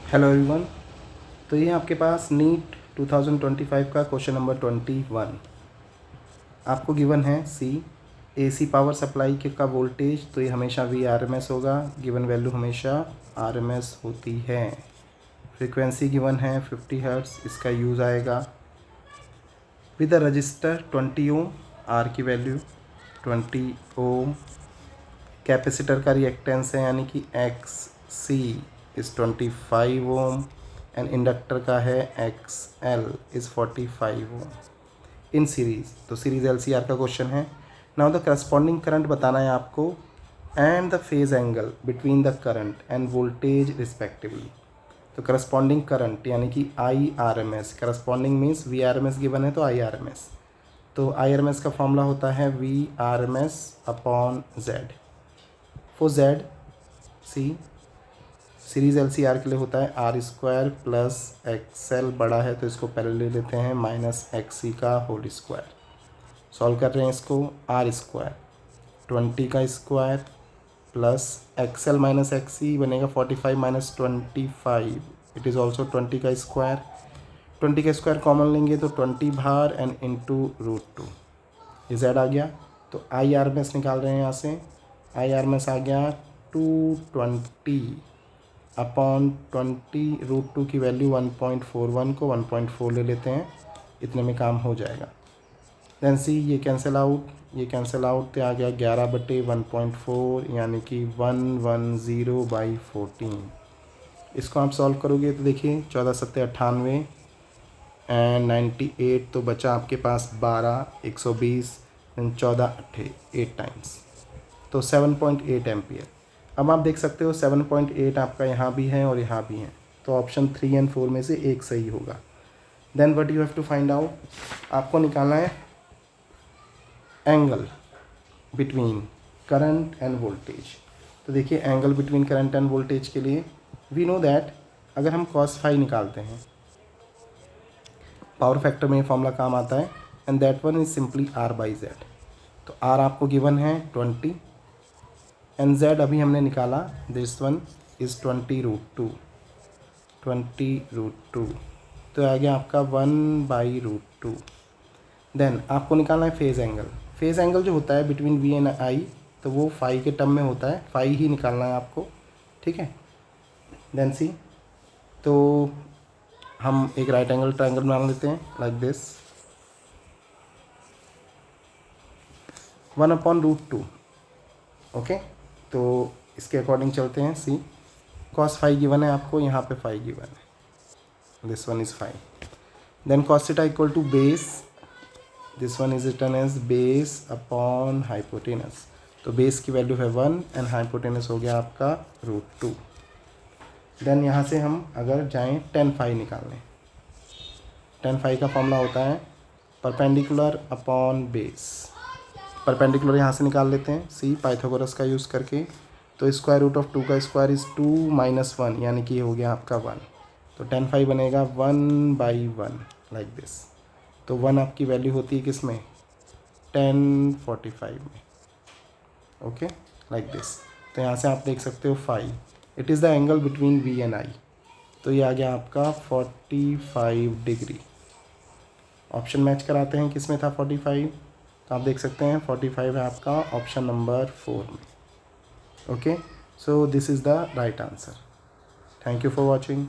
Hello everyone. तो ये आपके पास नीट 2025 का क्वेश्चन नंबर 21 आपको गिवन है। सी एसी पावर सप्लाई के का वोल्टेज, तो ये हमेशा वी आर एम एस होगा। गिवन वैल्यू हमेशा आर एम एस होती है। फ्रीक्वेंसी गिवन है 50 हर्ट्स, इसका यूज़ आएगा। With the register 20 ohm, R की वैल्यू 20 ओम। कैपेसिटर का रिएक्टेंस है यानी कि X C is 25 ohm and inductor का है X L is 45 ohm in series. तो सीरीज़ एल सी आर का क्वेश्चन है। नाउ द करस्पॉन्डिंग करंट बताना है आपको and the phase angle between the current and voltage respectively. तो corresponding current यानी कि I R M S, corresponding means V R M S given है तो आई आर एम एस। तो I R M S का formula होता है V R M S upon Z. For Z C series L C R के लिए होता है R square plus X L, बड़ा है तो इसको पहले ले लेते हैं, माइनस एक्स सी का होल स्क्वायर। सॉल्व कर रहे हैं इसको। आर स्क्वायर 20 का square plus X L minus X C बनेगा 45 माइनस 25, इट इज़ ऑल्सो 20 का स्क्वायर। 20 का स्क्वायर कॉमन लेंगे तो 20 बाहर एंड इंटू √2, ये जेड आ गया। तो आई आर एम एस निकाल रहे हैं यहाँ से। आई आर एम एस आ गया 220 अपॉन 20, √2 की वैल्यू 1.41 को 1.4 ले लेते हैं, इतने में काम हो जाएगा। देन सी ये कैंसिल आउट, ये कैंसिल आउट तो आ गया 11/1.4 यानी कि 110/14। इसको आप सॉल्व करोगे तो देखिए 14 सत्ते 98 एंड 98, तो बचा आपके पास 12, 120 एंड 14 8 टाइम्स, तो 7.8 एम्पियर। अब आप देख सकते हो 7.8 आपका यहाँ भी है और यहाँ भी है, तो ऑप्शन 3 एंड 4 में से एक सही होगा। Then what you have to find out, आपको निकालना है angle between current and voltage. तो देखिए angle between current and voltage के लिए वी नो दैट अगर हम cos फाई निकालते हैं, पावर फैक्टर में फॉर्मूला काम आता है and that one is simply R by Z. तो आर आपको गिवन है 20 एंड जेड अभी हमने निकाला, दिस वन इज़ 20 √2, तो आ गया आपका 1/√2। देन आपको निकालना है फेज़ एंगल। फेज़ एंगल जो होता है बिटवीन वी एंड आई, तो वो फाई के टर्म में होता है, फाई ही निकालना है आपको, ठीक है। देन सी, तो हम एक राइट एंगल ट्रायंगल बना लेते हैं लाइक दिस, 1/√2, ओके। तो इसके अकॉर्डिंग चलते हैं। सी cos फाई गिवन है आपको, यहाँ पे फाई गिवन है, this one is phi. Then cos theta equal to base, this one is written as base upon hypotenuse. तो बेस की वैल्यू है 1 एंड हाइपोटेनस हो गया आपका √2। देन यहाँ से हम अगर जाएँ tan फाई निकालने, tan फाई का फॉर्मूला होता है परपेंडिकुलर अपॉन बेस। परपेंडिकुलर यहाँ से निकाल लेते हैं सी पाइथागोरस का यूज़ करके। तो √2 का स्क्वायर इज़ 2 - 1 यानी कि हो गया आपका 1, तो tan फाई बनेगा 1/1 लाइक दिस। तो 1 आपकी वैल्यू होती है किस में, tan 45 में, ओके लाइक दिस। तो यहाँ से आप देख सकते हो phi, it is the angle between V and I. तो ये आ गया आपका 45 डिग्री। ऑप्शन मैच कराते हैं, किस में था 45, तो आप देख सकते हैं 45 है आपका ऑप्शन नंबर 4 में, okay. So this is the right answer. Thank you for watching.